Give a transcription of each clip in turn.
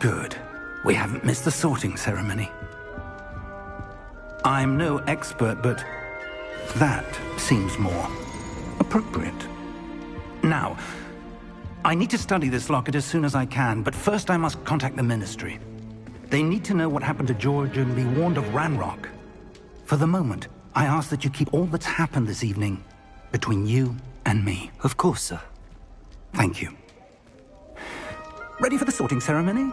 Good. We haven't missed the sorting ceremony. I'm no expert, but that seems more appropriate. Now, I need to study this locket as soon as I can, but first I must contact the Ministry. They need to know what happened to George and be warned of Ranrock. For the moment, I ask that you keep all that's happened this evening between you and me. Of course, sir. Thank you. Ready for the sorting ceremony?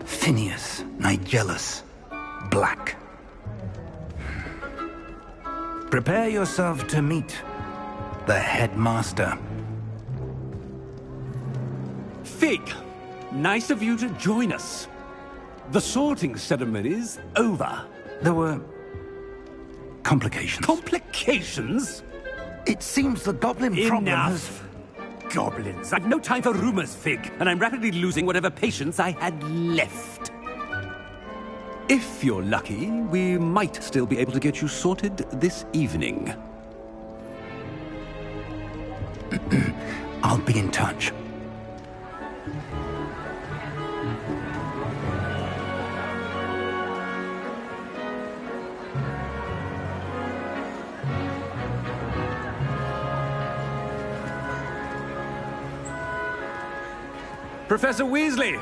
Phineas Nigellus Black. Prepare yourself to meet the headmaster. Fig, nice of you to join us. The sorting ceremony's over. There were complications. Complications? It seems the goblin problem has... Enough! Goblins. I've no time for rumors, Fig, and I'm rapidly losing whatever patience I had left. If you're lucky, we might still be able to get you sorted this evening. I'll be in touch. Professor Weasley,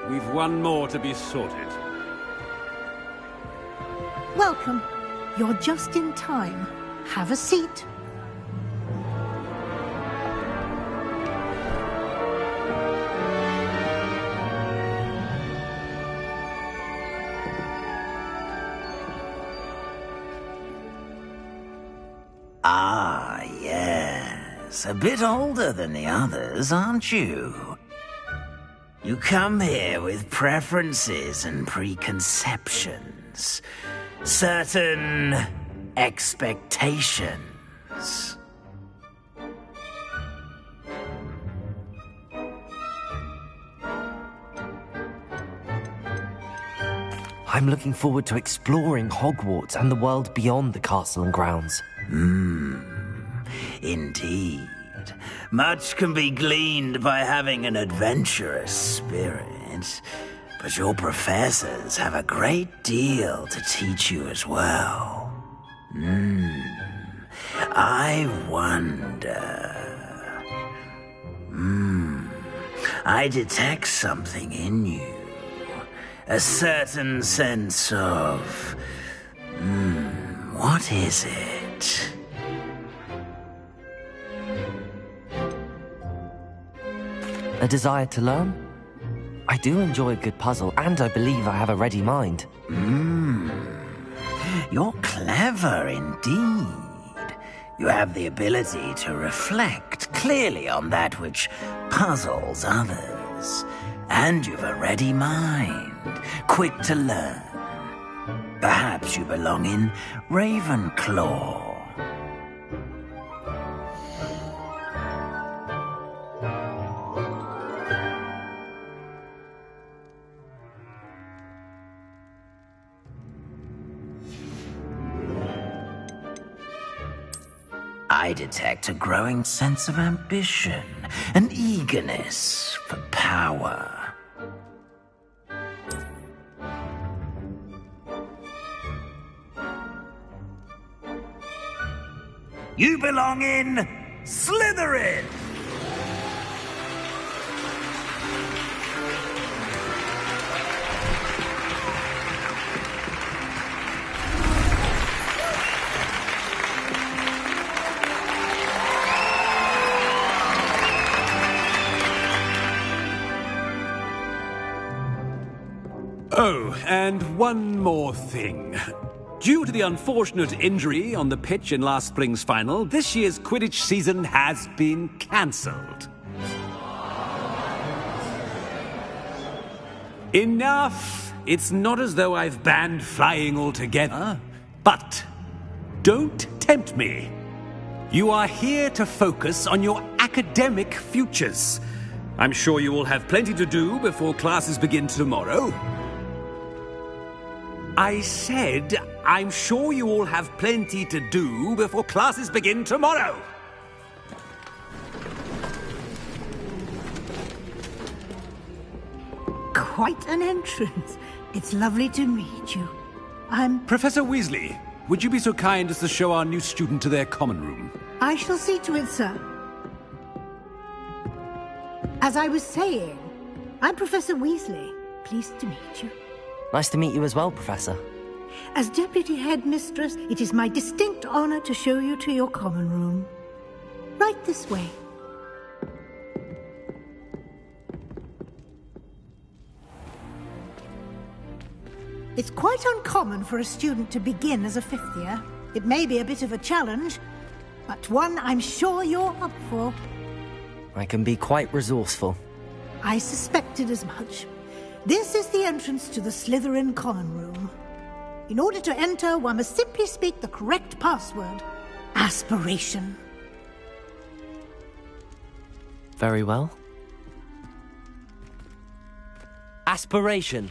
we've one more to be sorted. Welcome. You're just in time. Have a seat. Ah, yes. A bit older than the others, aren't you? You come here with preferences and preconceptions. Certain expectations. I'm looking forward to exploring Hogwarts and the world beyond the castle and grounds. Indeed. Much can be gleaned by having an adventurous spirit, but your professors have a great deal to teach you as well. I wonder... I detect something in you. A certain sense of... what is it? A desire to learn? I do enjoy a good puzzle, and I believe I have a ready mind. You're clever indeed. You have the ability to reflect clearly on that which puzzles others. And you've a ready mind, quick to learn. Perhaps you belong in Ravenclaw. I detect a growing sense of ambition, an eagerness for power. You belong in Slytherin! Oh, and one more thing. Due to the unfortunate injury on the pitch in last spring's final, this year's Quidditch season has been cancelled. Enough! It's not as though I've banned flying altogether, but don't tempt me. You are here to focus on your academic futures. I'm sure you will have plenty to do before classes begin tomorrow. I said, I'm sure you all have plenty to do before classes begin tomorrow. Quite an entrance. It's lovely to meet you. Professor Weasley, would you be so kind as to show our new student to their common room? I shall see to it, sir. As I was saying, I'm Professor Weasley. Pleased to meet you. Nice to meet you as well, Professor. As Deputy Headmistress, it is my distinct honor to show you to your common room. Right this way. It's quite uncommon for a student to begin as a fifth year. It may be a bit of a challenge, but one I'm sure you're up for. I can be quite resourceful. I suspected as much. This is the entrance to the Slytherin common room. In order to enter, one must simply speak the correct password. Aspiration. Very well. Aspiration.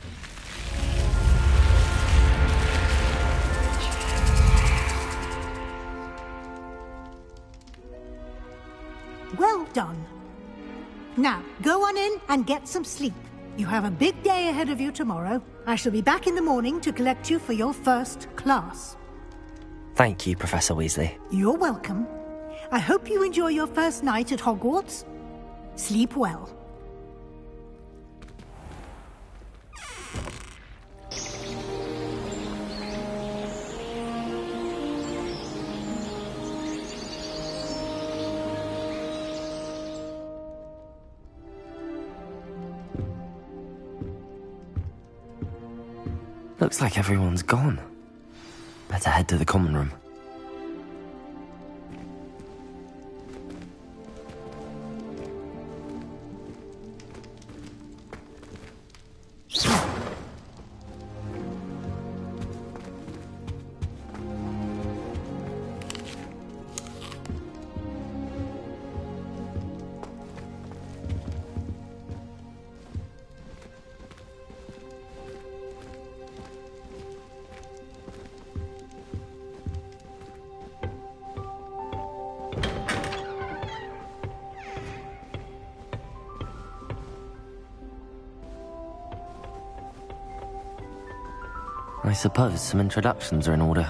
Well done. Now, go on in and get some sleep. You have a big day ahead of you tomorrow. I shall be back in the morning to collect you for your first class. Thank you, Professor Weasley. You're welcome. I hope you enjoy your first night at Hogwarts. Sleep well. Looks like everyone's gone. Better head to the common room. I suppose some introductions are in order.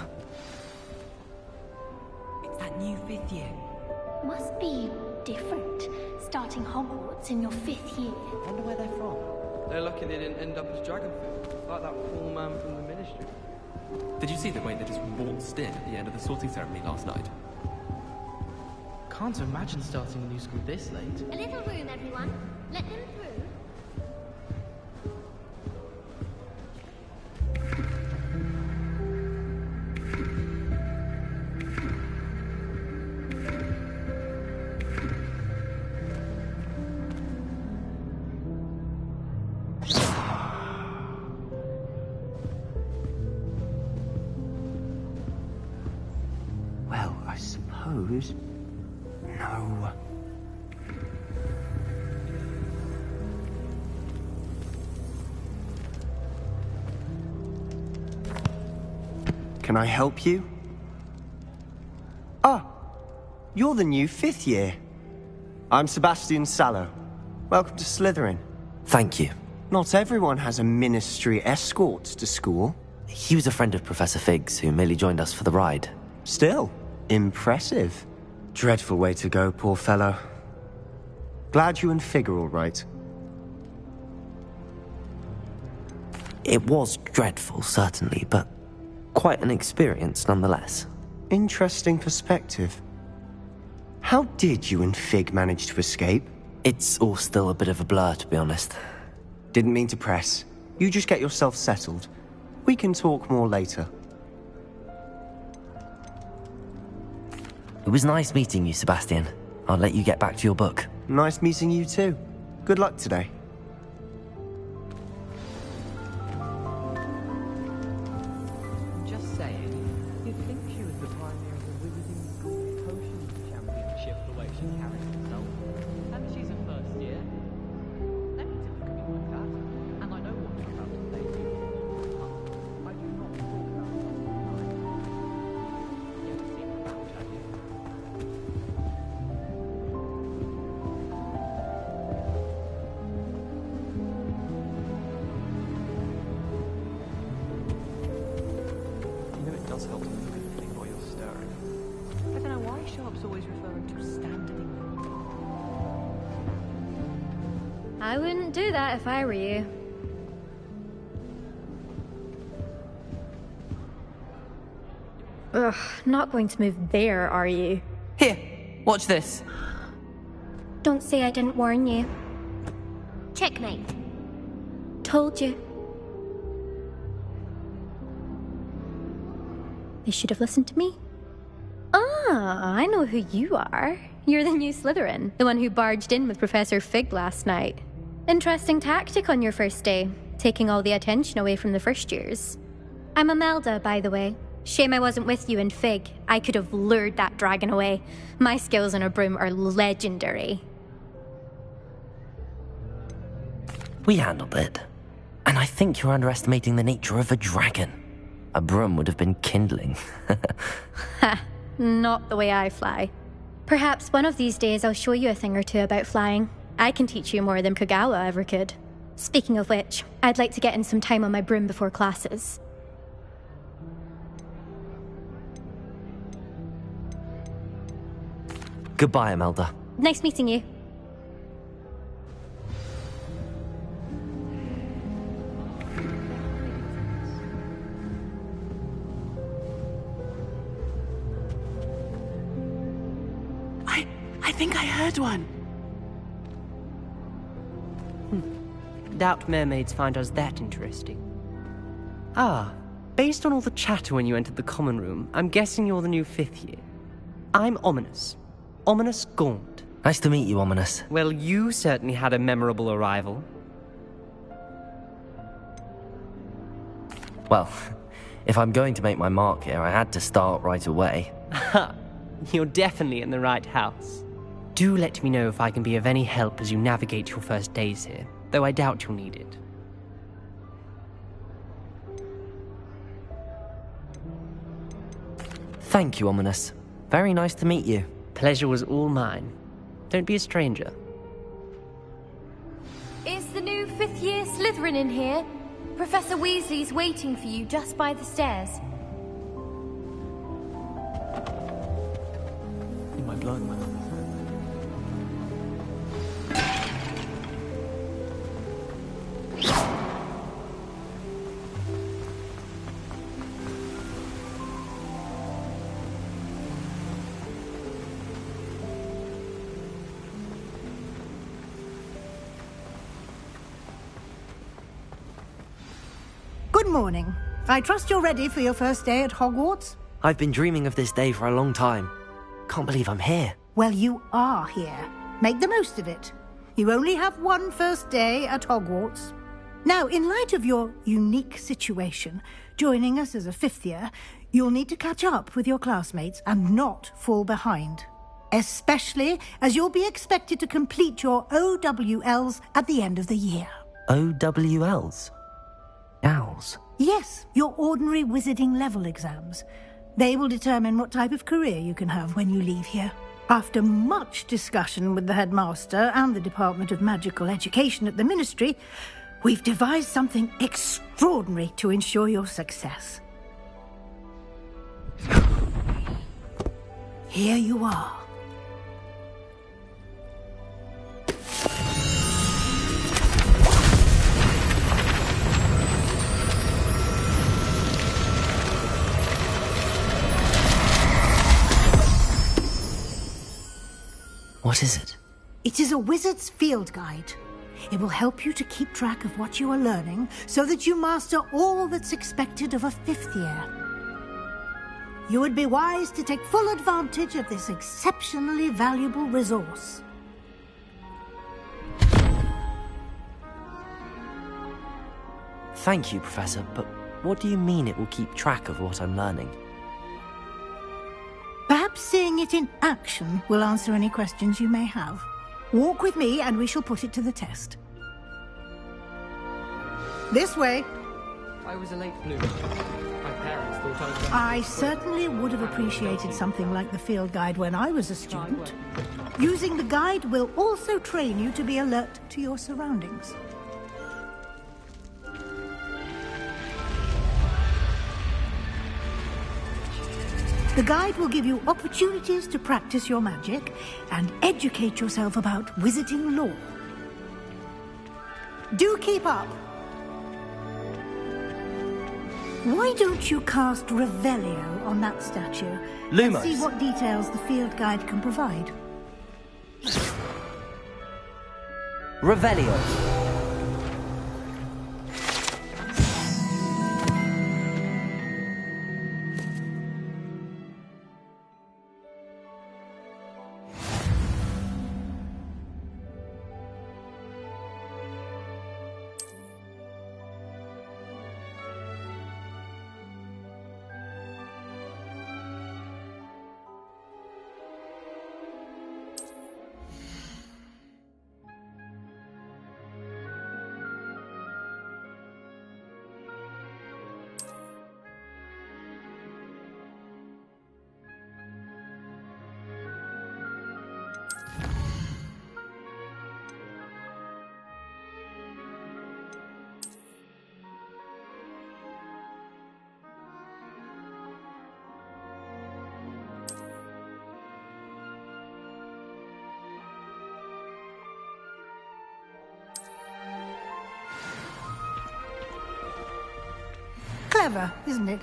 It's that new fifth year. Must be different, starting Hogwarts in your fifth year. Wonder where they're from. They're lucky they didn't end up as Dragonfield, like that poor man from the Ministry. Did you see the way they just waltzed in at the end of the sorting ceremony last night? Can't imagine starting a new school this late. A little room, everyone. Let them through. Well, I suppose... No. Can I help you? Ah, you're the new fifth year. I'm Sebastian Sallow. Welcome to Slytherin. Thank you. Not everyone has a ministry escort to school. He was a friend of Professor Figgs, who merely joined us for the ride. Still, impressive. Dreadful way to go, poor fellow. Glad you and Fig are all right. It was dreadful, certainly, but quite an experience nonetheless. Interesting perspective. How did you and Fig manage to escape? It's all still a bit of a blur, to be honest. Didn't mean to press. You just get yourself settled. We can talk more later. It was nice meeting you, Sebastian. I'll let you get back to your book. Nice meeting you too. Good luck today. Just saying, you'd think she was the pioneer of the wizarding school potion I wouldn't do that if I were you. Ugh, not going to move there, are you? Here, watch this. Don't say I didn't warn you. Checkmate. Told you. They should have listened to me. Ah, I know who you are. You're the new Slytherin, the one who barged in with Professor Fig last night. Interesting tactic on your first day, taking all the attention away from the first years. I'm Imelda, by the way. Shame I wasn't with you in Fig. I could have lured that dragon away. My skills on a broom are legendary. We handled it. And I think you're underestimating the nature of a dragon. A broom would have been kindling. Ha, not the way I fly. Perhaps one of these days I'll show you a thing or two about flying. I can teach you more than Kogawa ever could. Speaking of which, I'd like to get in some time on my broom before classes. Goodbye, Imelda. Nice meeting you. I think I heard one. Doubt mermaids find us that interesting. Ah, based on all the chatter when you entered the common room, I'm guessing you're the new 5th year. I'm Ominis. Ominis Gaunt. Nice to meet you, Ominis. Well, you certainly had a memorable arrival. Well, if I'm going to make my mark here, I had to start right away. Ha! You're definitely in the right house. Do let me know if I can be of any help as you navigate your first days here, though I doubt you'll need it. Thank you, Ominis. Very nice to meet you. Pleasure was all mine. Don't be a stranger. Is the new 5th year Slytherin in here? Professor Weasley's waiting for you just by the stairs. In my blood, man. Good morning. I trust you're ready for your first day at Hogwarts? I've been dreaming of this day for a long time. Can't believe I'm here. Well, you are here. Make the most of it. You only have one first day at Hogwarts. Now, in light of your unique situation, joining us as a 5th year, you'll need to catch up with your classmates and not fall behind. Especially as you'll be expected to complete your OWLs at the end of the year. OWLs? Owls? Yes, your ordinary wizarding level exams. They will determine what type of career you can have when you leave here. After much discussion with the headmaster and the Department of Magical Education at the Ministry, we've devised something extraordinary to ensure your success. Here you are. What is it? It is a wizard's field guide. It will help you to keep track of what you are learning so that you master all that's expected of a 5th year. You would be wise to take full advantage of this exceptionally valuable resource. Thank you, Professor, but what do you mean it will keep track of what I'm learning? Perhaps seeing it in action will answer any questions you may have. Walk with me and we shall put it to the test. This way. I was a late bloomer. My parents thought I was... I certainly would have appreciated something like the field guide when I was a student. Using the guide will also train you to be alert to your surroundings. The guide will give you opportunities to practice your magic and educate yourself about wizarding lore. Do keep up. Why don't you cast Revelio on that statue Lumos. and see what details the field guide can provide? Revelio. Clever, isn't it?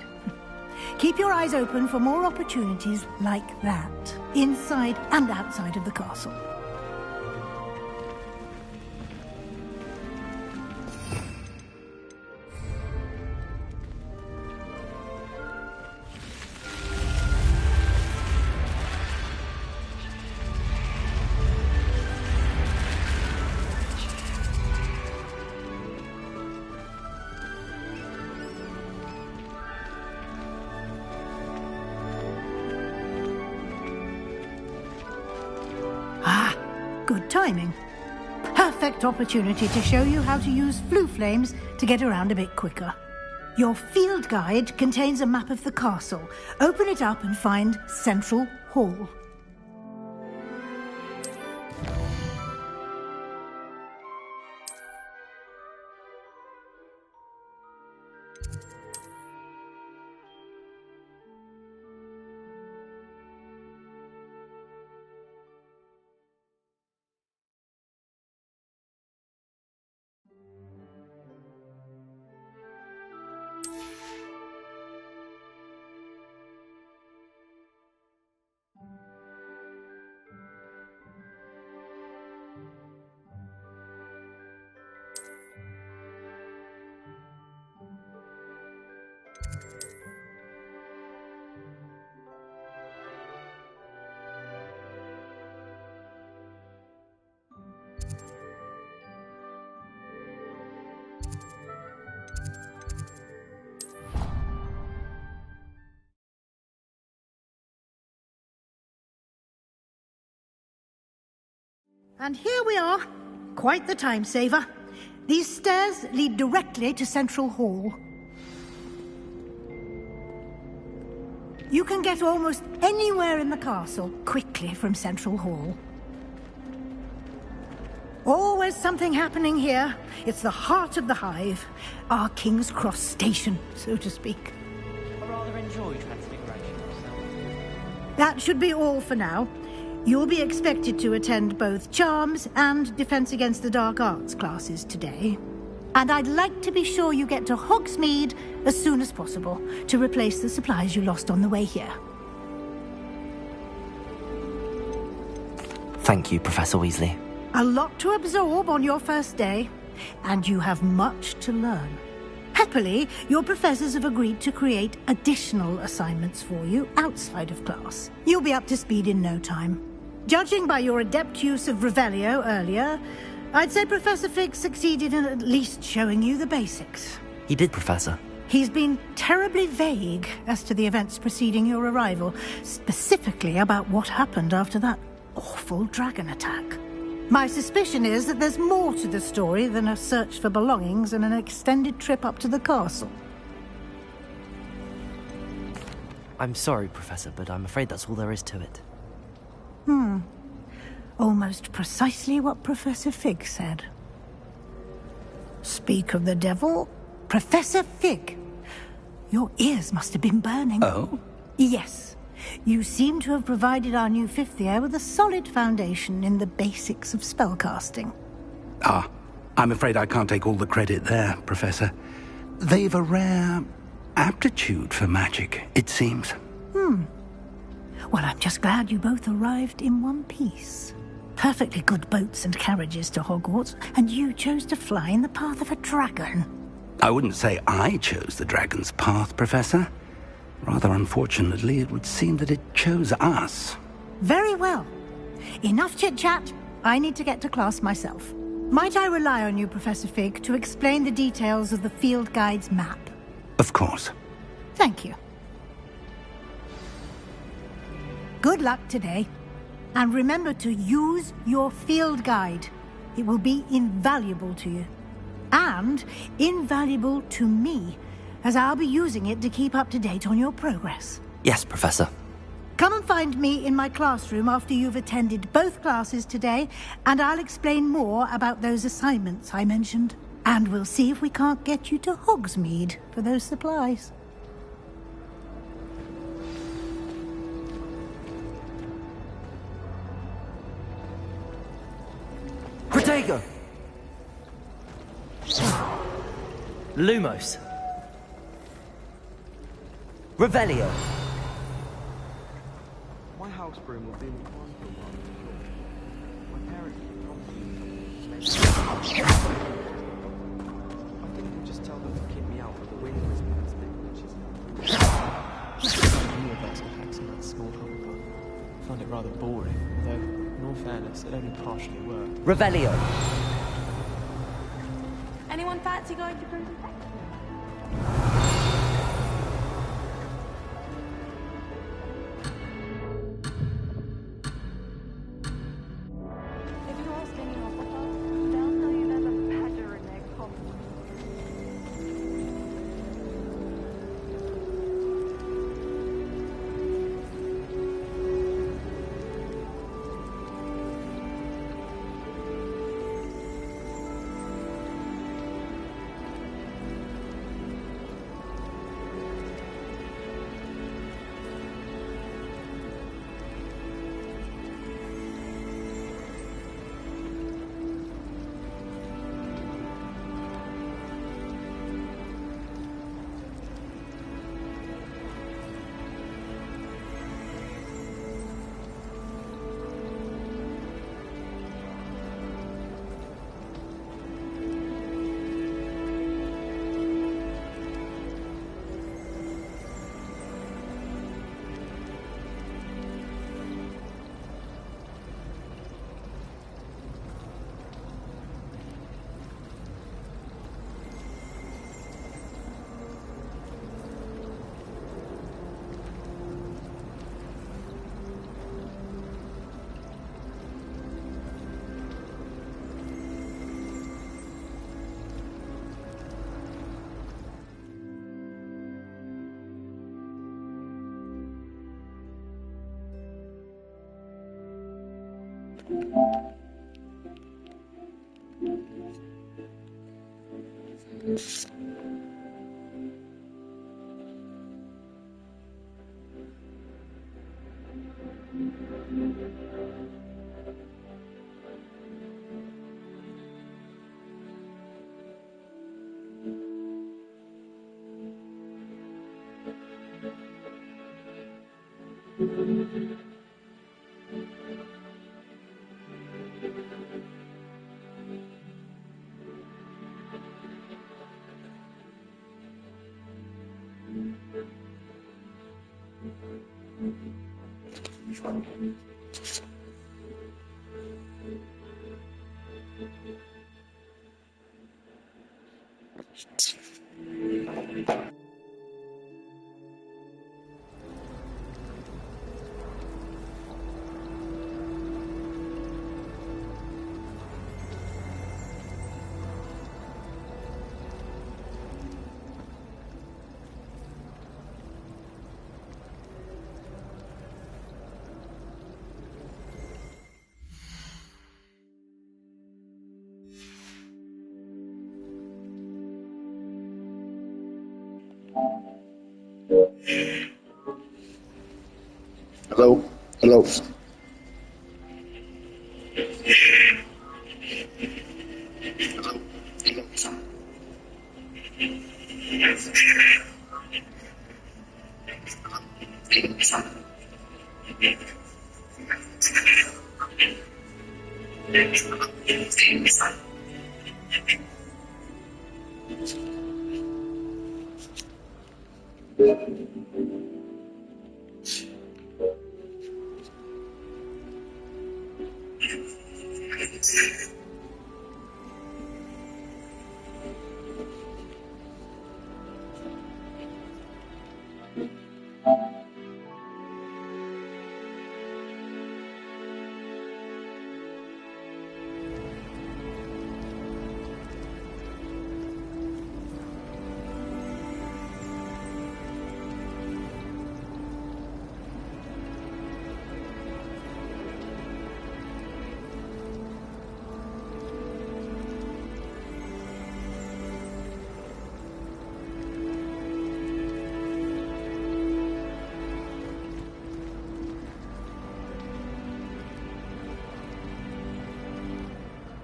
Keep your eyes open for more opportunities like that, inside and outside of the castle. Good timing. Perfect opportunity to show you how to use flue flames to get around a bit quicker. Your field guide contains a map of the castle. Open it up and find Central Hall. And here we are. Quite the time saver. These stairs lead directly to Central Hall. You can get almost anywhere in the castle quickly from Central Hall. Always something happening here. It's the heart of the Hive. Our King's Cross station, so to speak. I rather enjoy Transfiguration myself. That should be all for now. You'll be expected to attend both Charms and Defense Against the Dark Arts classes today. And I'd like to be sure you get to Hogsmeade as soon as possible to replace the supplies you lost on the way here. Thank you, Professor Weasley. A lot to absorb on your first day, and you have much to learn. Happily, your professors have agreed to create additional assignments for you outside of class. You'll be up to speed in no time. Judging by your adept use of Revelio earlier, I'd say Professor Fig succeeded in at least showing you the basics. He did, Professor. He's been terribly vague as to the events preceding your arrival, specifically about what happened after that awful dragon attack. My suspicion is that there's more to the story than a search for belongings and an extended trip up to the castle. I'm sorry, Professor, but I'm afraid that's all there is to it. Almost precisely what Professor Fig said. Speak of the devil, Professor Fig. Your ears must have been burning. Oh? Yes. You seem to have provided our new fifth year with a solid foundation in the basics of spellcasting. Ah, I'm afraid I can't take all the credit there, Professor. They've a rare aptitude for magic, it seems. Well, I'm just glad you both arrived in one piece. Perfectly good boats and carriages to Hogwarts, and you chose to fly in the path of a dragon. I wouldn't say I chose the dragon's path, Professor. Rather unfortunately, it would seem that it chose us. Very well. Enough chit-chat. I need to get to class myself. Might I rely on you, Professor Fig, to explain the details of the field guide's map? Of course. Thank you. Good luck today. And remember to use your field guide. It will be invaluable to you. And invaluable to me, as I'll be using it to keep up to date on your progress. Yes, Professor. Come and find me in my classroom after you've attended both classes today, and I'll explain more about those assignments I mentioned. And we'll see if we can't get you to Hogsmeade for those supplies. Protego! Lumos. Revelio. My house broom will be in the barn for a while, I'm sure. My parents will probably... I think we'll just tell them to keep me out of the wind Christmas thing, which is... I knew about some hacks in that small Hufflepuff. I found it rather boring, although, in all fairness, it only partially worked. Revelio. Anyone fancy going to Crimson Peak? If you ask any Hufflepuff, they'll tell you there's a badger in their common. Hello? Hello? Hello?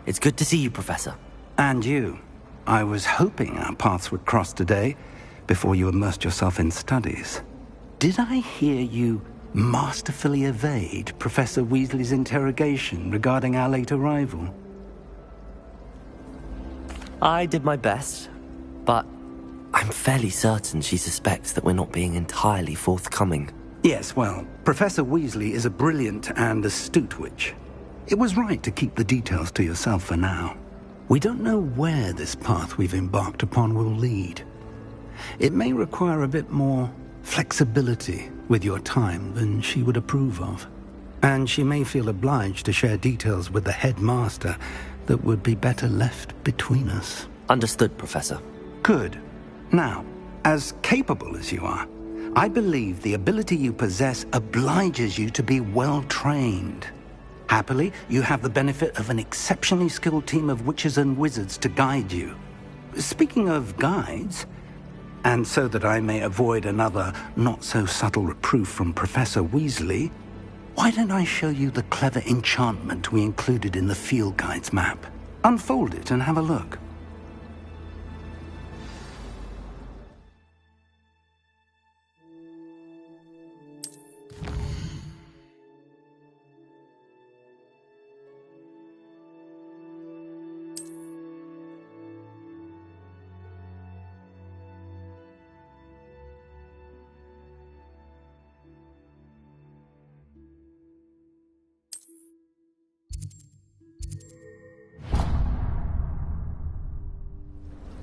It's good to see you, Professor. And you. I was hoping our paths would cross today, before you immersed yourself in studies. Did I hear you masterfully evade Professor Weasley's interrogation regarding our late arrival? I did my best, but I'm fairly certain she suspects that we're not being entirely forthcoming. Yes, well, Professor Weasley is a brilliant and astute witch. It was right to keep the details to yourself for now. We don't know where this path we've embarked upon will lead. It may require a bit more flexibility with your time than she would approve of. And she may feel obliged to share details with the headmaster that would be better left between us. Understood, Professor. Good. Now, as capable as you are, I believe the ability you possess obliges you to be well-trained. Happily, you have the benefit of an exceptionally skilled team of witches and wizards to guide you. Speaking of guides, and so that I may avoid another not-so-subtle reproof from Professor Weasley, why don't I show you the clever enchantment we included in the field guide's map? Unfold it and have a look.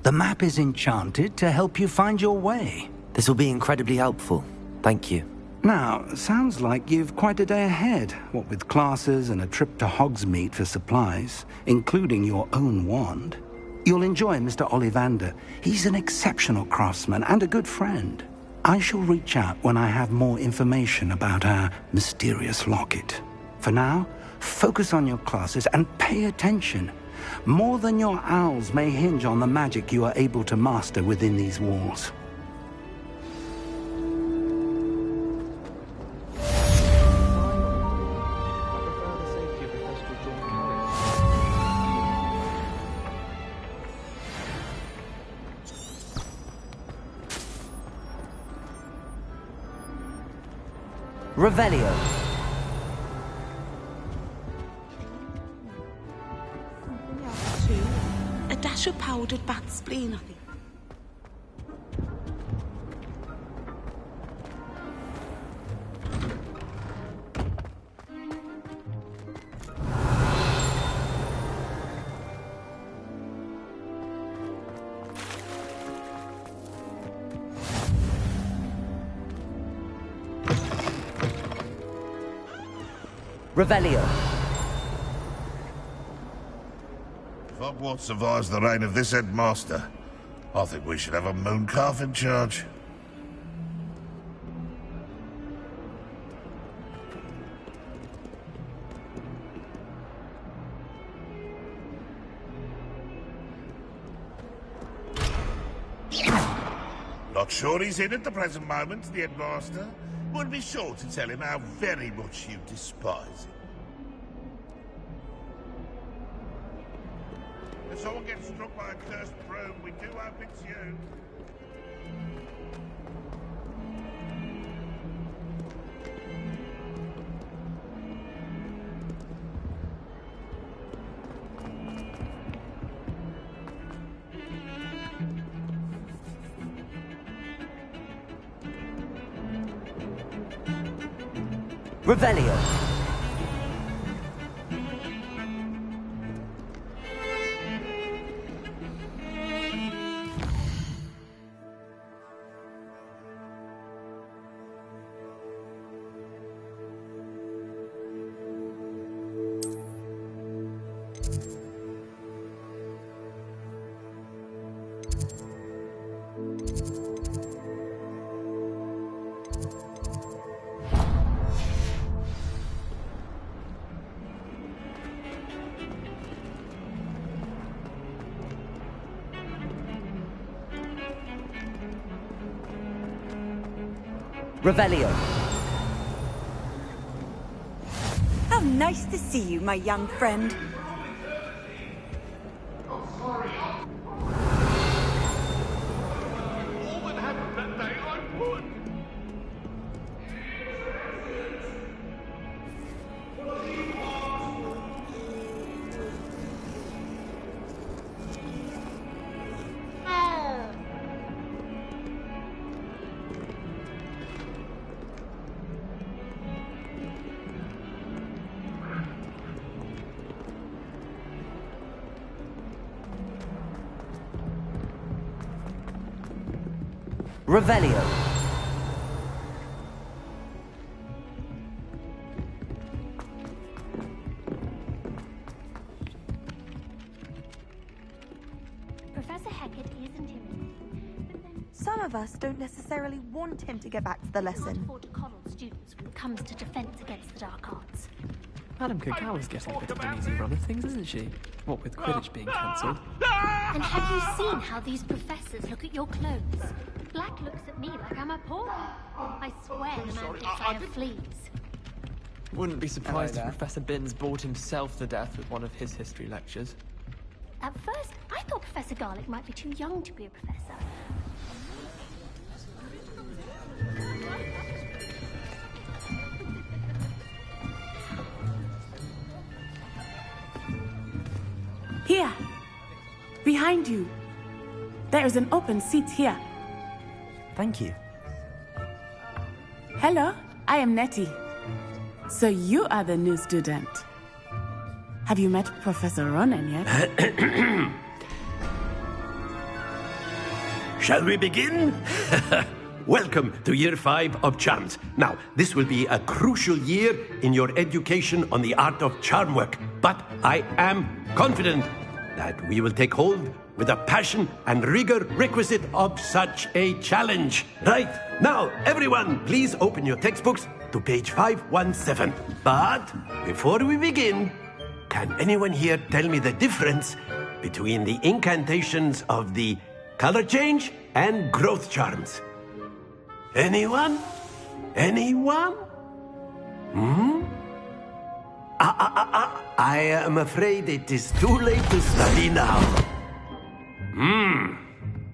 The map is enchanted to help you find your way. This will be incredibly helpful. Thank you. Now, sounds like you've quite a day ahead, what with classes and a trip to Hogsmeade for supplies, including your own wand. You'll enjoy Mr. Ollivander. He's an exceptional craftsman and a good friend. I shall reach out when I have more information about our mysterious locket. For now, focus on your classes and pay attention. More than your owls may hinge on the magic you are able to master within these walls. Revelio. A dash of powdered bat spleen, I think. Revelio. If Hogwarts survives the reign of this headmaster, I think we should have a mooncalf in charge. Not sure he's in at the present moment, the headmaster. Would be sure to tell him how very much you despise him. If someone gets struck by a cursed broom, we do hope it's you. Revelio. Revelio. How nice to see you, my young friend. Revelio. Professor Hecat is intimidating, but then Some of us don't necessarily want him to get back to the we can't lesson. afford to coddle students when it comes to defense against the dark arts. Madam Cacao getting a bit of an easy run of things, isn't she? What with Quidditch being cancelled. And have you seen how these professors look at your clothes? Black looks at me like I'm a pauper. I swear the man thinks I have fleas. Wouldn't be surprised if Professor Binns bored himself to death with one of his history lectures. At first, I thought Professor Garlick might be too young to be a professor. Here. Behind you. There is an open seat here. Thank you. Hello, I am Nettie. So you are the new student. Have you met Professor Ronen yet? Shall we begin? Welcome to Year 5 of Charms. Now, this will be a crucial year in your education on the art of charm work, but I am confident that we will take hold with the passion and rigor requisite of such a challenge. Right, now, everyone, please open your textbooks to page 517. But before we begin, can anyone here tell me the difference between the incantations of the color change and growth charms? Anyone? Anyone? I am afraid it is too late to study now.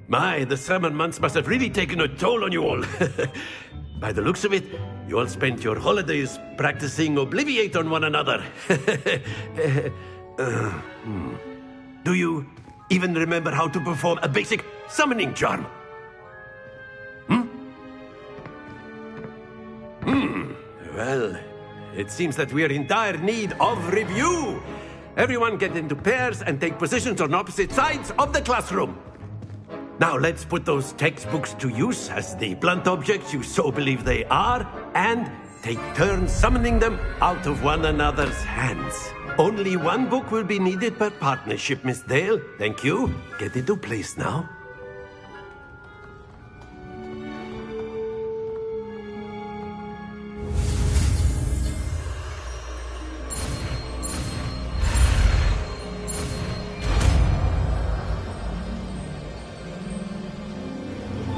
My, the summer months must have really taken a toll on you all. By the looks of it, you all spent your holidays practicing Obliviate on one another. Do you even remember how to perform a basic summoning charm? Well, it seems that we are in dire need of review. Everyone get into pairs and take positions on opposite sides of the classroom. Now let's put those textbooks to use as the blunt objects you so believe they are, and take turns summoning them out of one another's hands. Only one book will be needed per partnership, Miss Dale. Thank you. Get into place now.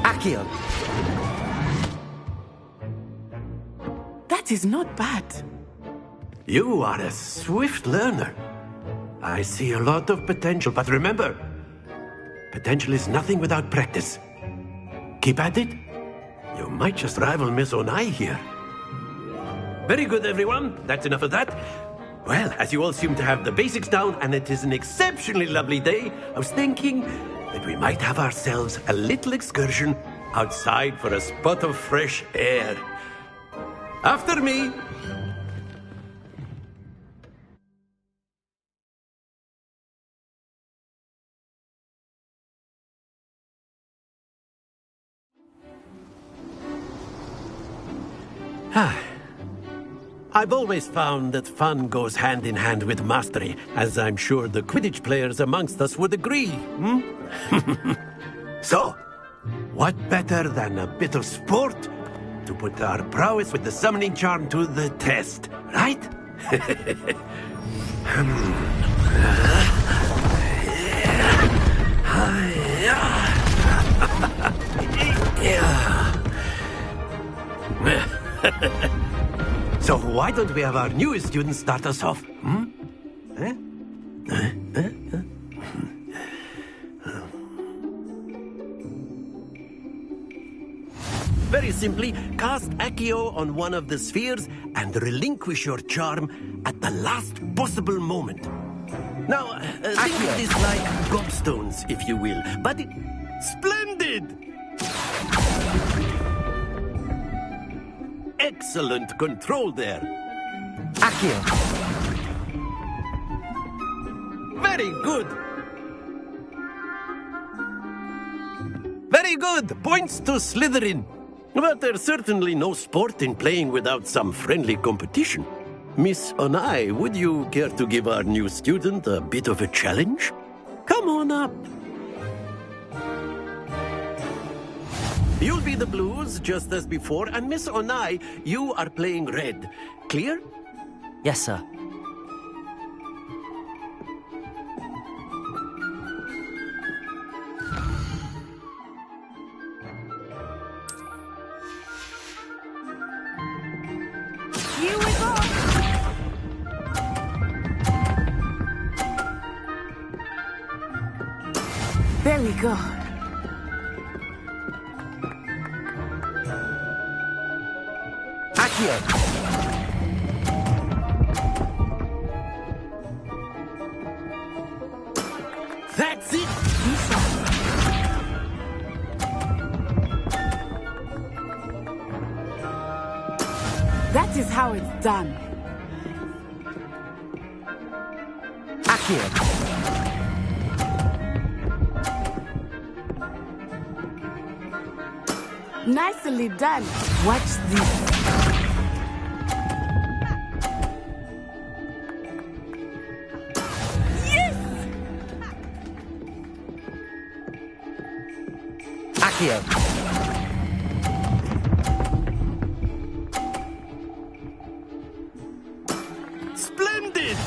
Accio. That is not bad. You are a swift learner. I see a lot of potential, but remember, potential is nothing without practice. Keep at it. You might just rival Miss Onai here. Very good, everyone. That's enough of that. Well, as you all seem to have the basics down, and it is an exceptionally lovely day, I was thinking that we might have ourselves a little excursion outside for a spot of fresh air. After me, I've always found that fun goes hand in hand with mastery, as I'm sure the Quidditch players amongst us would agree. So, what better than a bit of sport to put our prowess with the summoning charm to the test, right? So why don't we have our newest student start us off? Very simply, cast Accio on one of the spheres and relinquish your charm at the last possible moment. Now, think of this like gobstones, if you will, but splendid! Excellent control there. Accio. Very good. Very good. Points to Slytherin. But there's certainly no sport in playing without some friendly competition. Miss Onai, would you care to give our new student a bit of a challenge? Come on up. You'll be the blues, just as before, and Miss Onai, you are playing red. Clear? Yes, sir. Here we go! There we go. Accio. That's it! That is how it's done. Accio. Nicely done. Watch this. Accio. Splendid!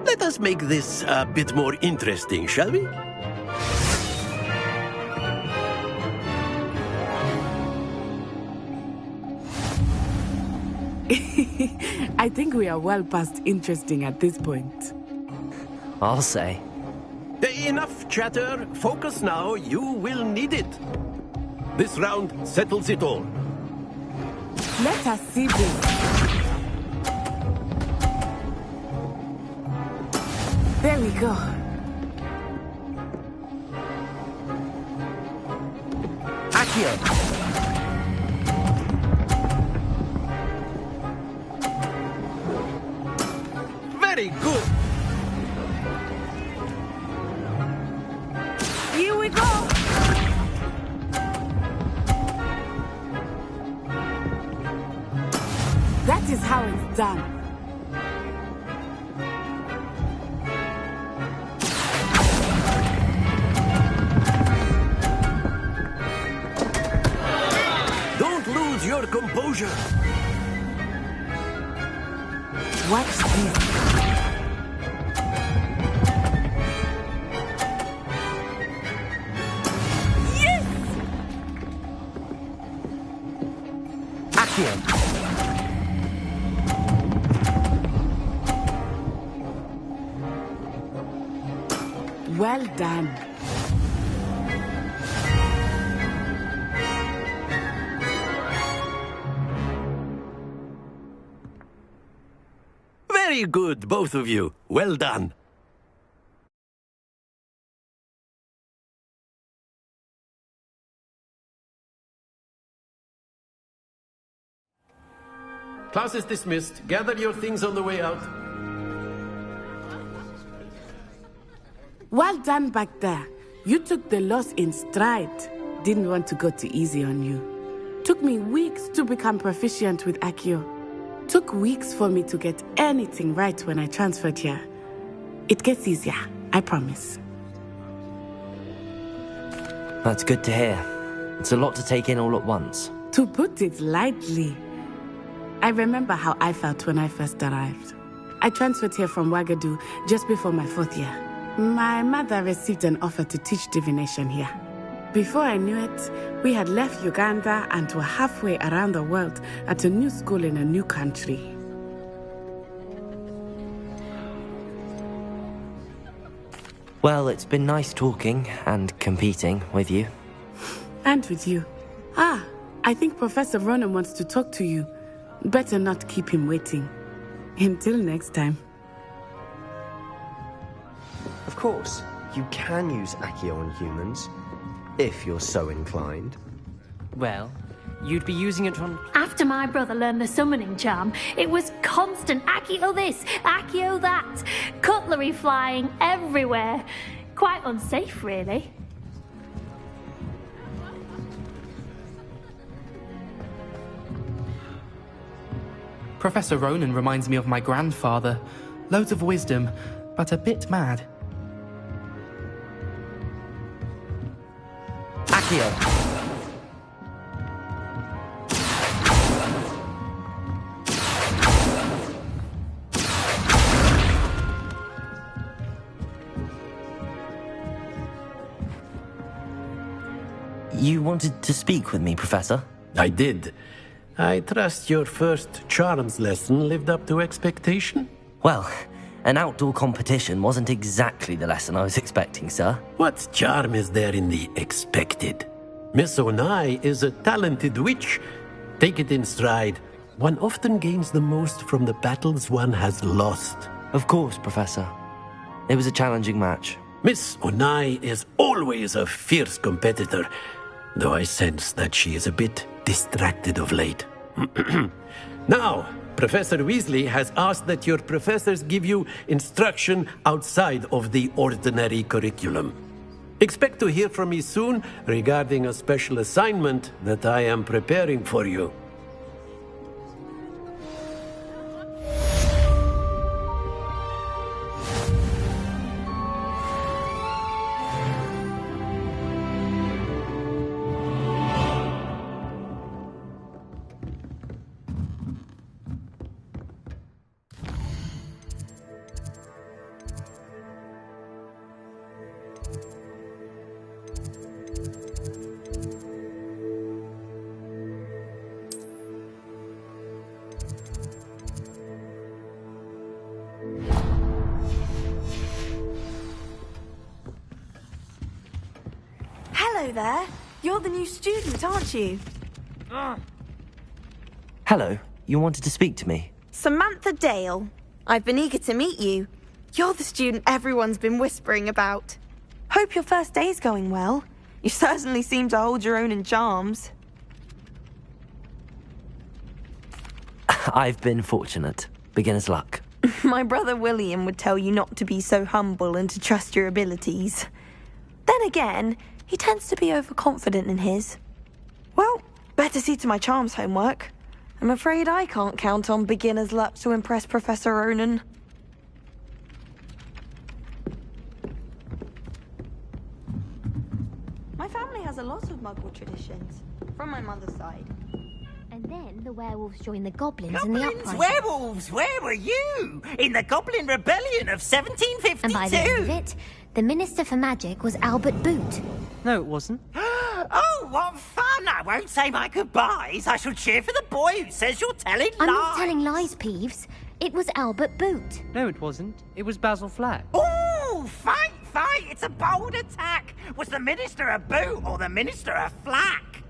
Let us make this a bit more interesting, shall we? I think we are well past interesting at this point. I'll say. Enough chatter. Focus now. You will need it. This round settles it all. Let us see this. There we go. Accio. Very good. Here we go. That is how it's done. Don't lose your composure. Watch this. Yes! Accio. Well done. Very good, both of you. Well done. Class is dismissed. Gather your things on the way out. Well done back there. You took the loss in stride. Didn't want to go too easy on you. Took me weeks to become proficient with Accio. Took weeks for me to get anything right when I transferred here. It gets easier, I promise. That's good to hear. It's a lot to take in all at once. To put it lightly, I remember how I felt when I first arrived. I transferred here from Wagadu just before my 4th year. My mother received an offer to teach divination here. Before I knew it, we had left Uganda and were halfway around the world at a new school in a new country. Well, it's been nice talking and competing with you. And with you. I think Professor Ronan wants to talk to you. Better not keep him waiting. Until next time. Of course, you can use Accio on humans, if you're so inclined. Well, you'd be using it on... After my brother learned the summoning charm, it was constant Accio this, Accio that. Cutlery flying everywhere. Quite unsafe, really. Professor Ronan reminds me of my grandfather. Loads of wisdom, but a bit mad. Accio! You wanted to speak with me, Professor? I did. I trust your first charms lesson lived up to expectation? Well, an outdoor competition wasn't exactly the lesson I was expecting, sir. What charm is there in the expected? Miss Onai is a talented witch. Take it in stride. One often gains the most from the battles one has lost. Of course, Professor. It was a challenging match. Miss Onai is always a fierce competitor, though I sense that she is a bit distracted of late. Now, Professor Weasley has asked that your professors give you instruction outside of the ordinary curriculum. Expect to hear from me soon regarding a special assignment that I am preparing for you. Hello there. You're the new student, aren't you? Hello, you wanted to speak to me? Samantha Dale. I've been eager to meet you. You're the student everyone's been whispering about. Hope your first day's going well. You certainly seem to hold your own in charms. I've been fortunate. Beginner's luck. My brother William would tell you not to be so humble and to trust your abilities. Then again, he tends to be overconfident in his. Well, better see to my charms homework. I'm afraid I can't count on beginner's luck to impress Professor Ronan. My family has a lot of Muggle traditions, from my mother's side. And then the werewolves joined the goblins in the uprising. Werewolves, where were you? In the Goblin Rebellion of 1752? And by the end of it, the Minister for Magic was Albert Boot. No, it wasn't. Oh, what fun! I won't say my goodbyes. I shall cheer for the boy who says you're telling lies. I'm not telling lies, Peeves. It was Albert Boot. No, it wasn't. It was Basil Flack. Ooh, fight! It's a bold attack. Was the Minister a Boot or the Minister a Flack?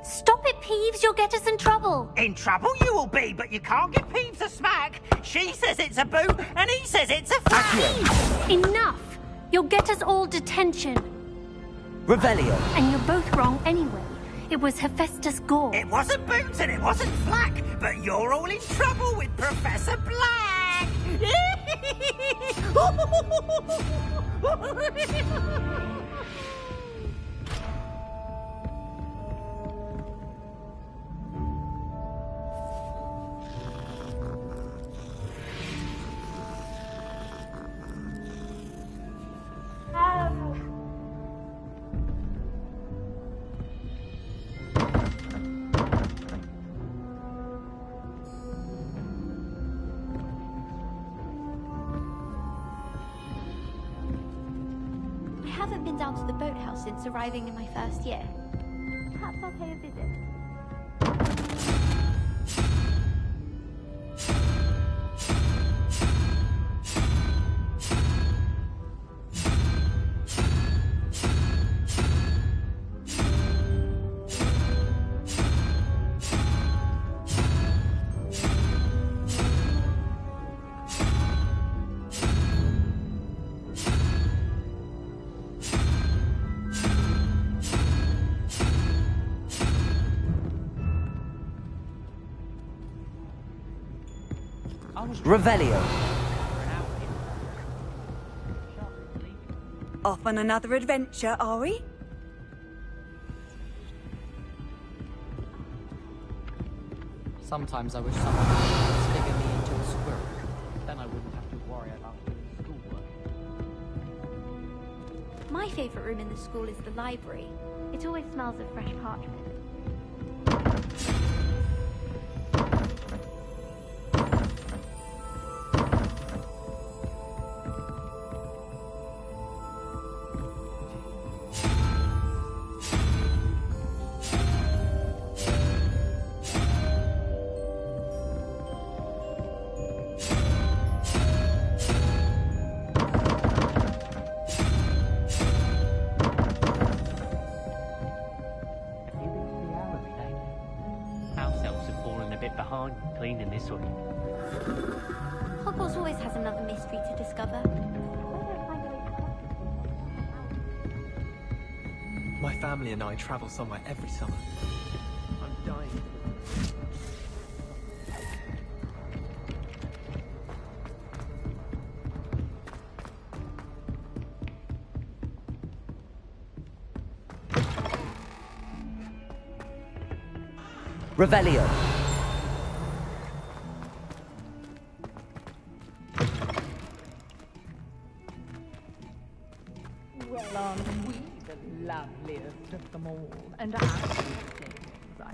Stop it, Peeves. You'll get us in trouble. In trouble you will be, but you can't give Peeves a smack. She says it's a Boot, and he says it's a Flack. Enough! You'll get us all detention. Revelio. And you're both wrong anyway. It was Hephaestus Gore. It wasn't Boot and it wasn't Flack, but you're all in trouble with Professor Black. I haven't been down to the boathouse since arriving in my first year. Perhaps I'll pay a visit. Revelio. Off on another adventure, are we? Sometimes I wish someone would figure me into a squirrel. Then I wouldn't have to worry about doing schoolwork. My favourite room in the school is the library. It always smells of fresh parchment. Cleaning this one. Hogwarts always has another mystery to discover. My family and I travel somewhere every summer. I'm dying. Revelio. Well, aren't we the loveliest of them all? And I do things I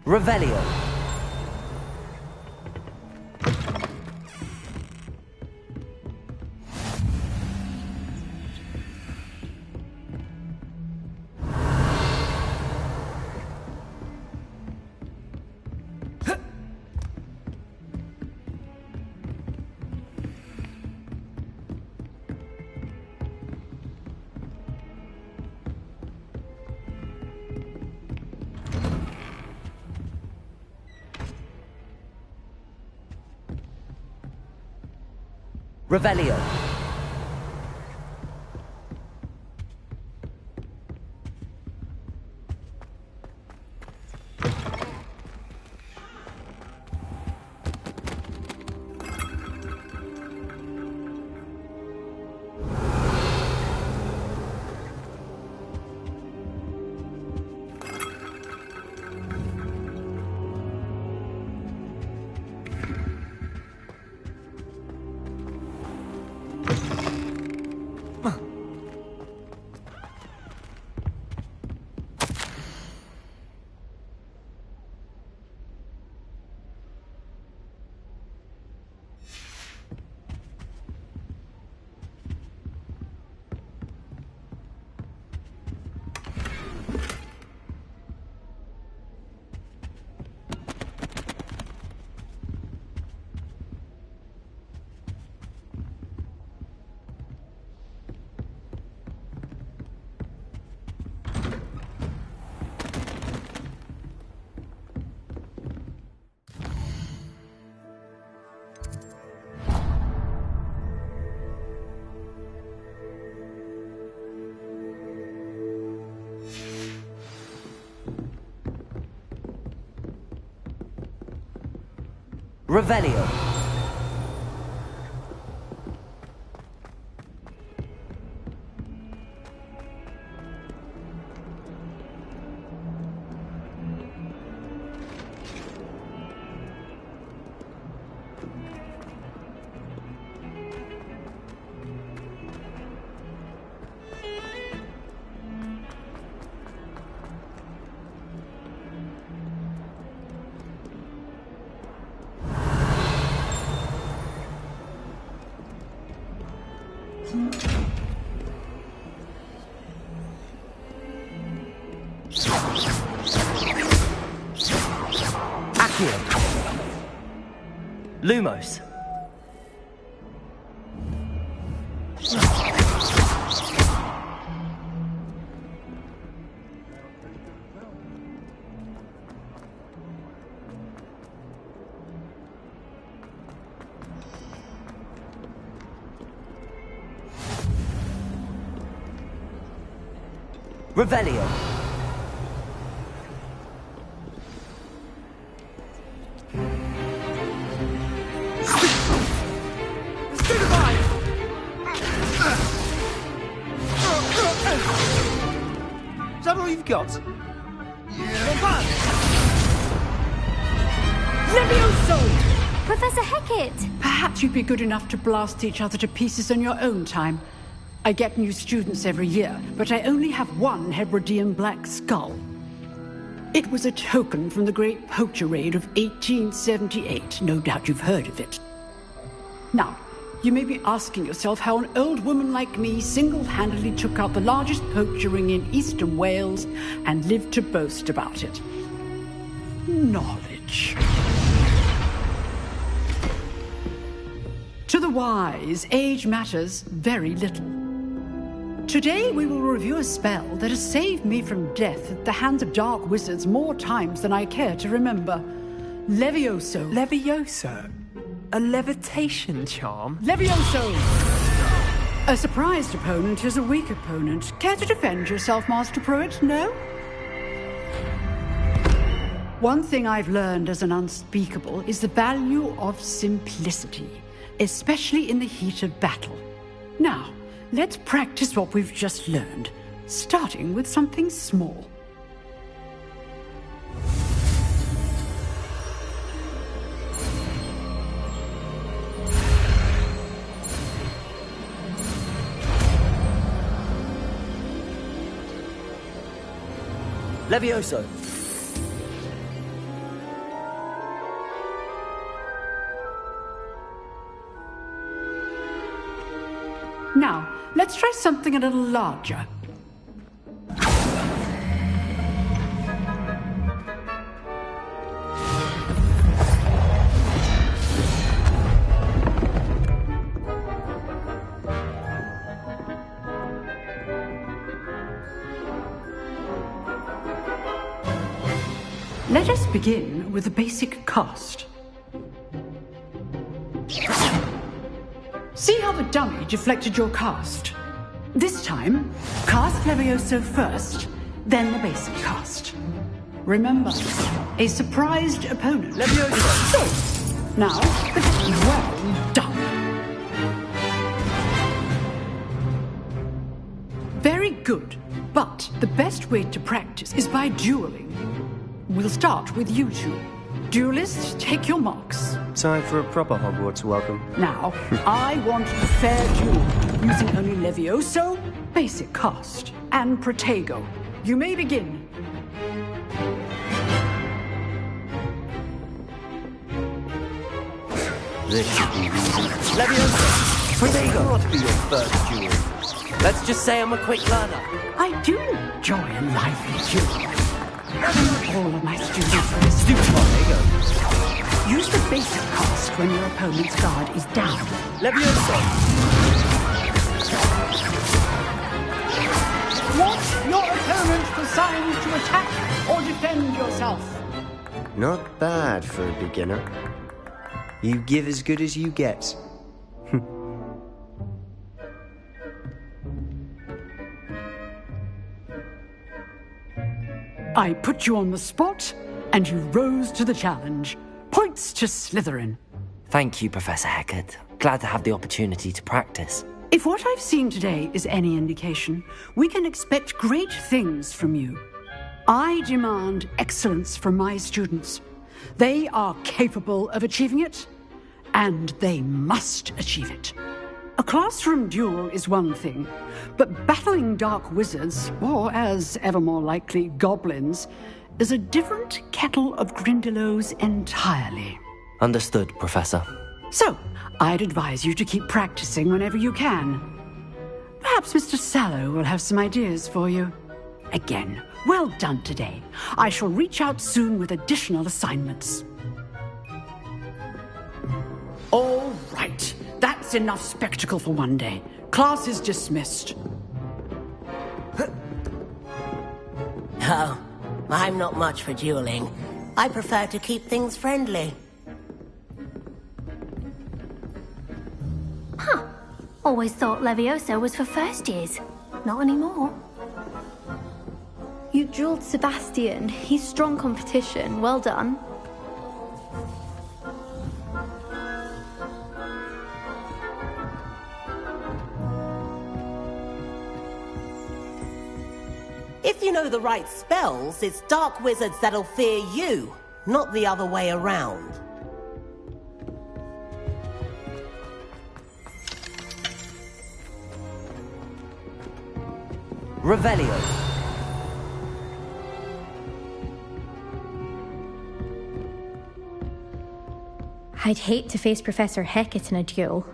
Revelio. Revelio. Revelio. Lumos. Revelio. Is that all you've got? Levioso! Professor Hecat! Perhaps you'd be good enough to blast each other to pieces on your own time. I get new students every year, but I only have one Hebridean black skull. It was a token from the Great Poacher Raid of 1878. No doubt you've heard of it. Now, you may be asking yourself how an old woman like me single-handedly took out the largest poacher ring in eastern Wales and lived to boast about it. Knowledge. To the wise, age matters very little. Today we will review a spell that has saved me from death at the hands of dark wizards more times than I care to remember. Levioso. Levioso? A levitation charm? Levioso! A surprised opponent is a weak opponent. Care to defend yourself, Master Pruitt? No? One thing I've learned as an unspeakable is the value of simplicity, especially in the heat of battle. Now, let's practice what we've just learned, starting with something small. Levioso. Now, let's try something a little larger. Let us begin with a basic cast. See how the dummy deflected your cast? This time, cast Levioso first, then the basic cast. Remember, a surprised opponent. Levioso! Now, well done. Very good, but the best way to practice is by dueling. We'll start with you two. Duelists, take your marks. Time for a proper Hogwarts welcome. Now, I want a fair duel, using only Levioso, basic cast, and Protego. You may begin. This should be easy. Levioso! Protego! Not be your first duel. Let's just say I'm a quick learner. I do enjoy a lively duel. All of my students are astute. Use the basic cast when your opponent's guard is down. Levioso! Watch your opponent for signs to attack or defend yourself. Not bad for a beginner. You give as good as you get. I put you on the spot, and you rose to the challenge. Points Knights to Slytherin. Thank you, Professor Hecat. Glad to have the opportunity to practice. If what I've seen today is any indication, we can expect great things from you. I demand excellence from my students. They are capable of achieving it, and they must achieve it. A classroom duel is one thing, but battling dark wizards, or as ever more likely, goblins, is a different kettle of Grindylows entirely. Understood, Professor. So, I'd advise you to keep practicing whenever you can. Perhaps Mr. Sallow will have some ideas for you. Again, well done today. I shall reach out soon with additional assignments. All right. That's enough spectacle for one day. Class is dismissed. Oh, I'm not much for dueling. I prefer to keep things friendly. Huh. Always thought Levioso was for first years. Not anymore. You drilled Sebastian. He's strong competition. Well done. If you know the right spells, it's dark wizards that'll fear you, not the other way around. Revelio. I'd hate to face Professor Hecat in a duel.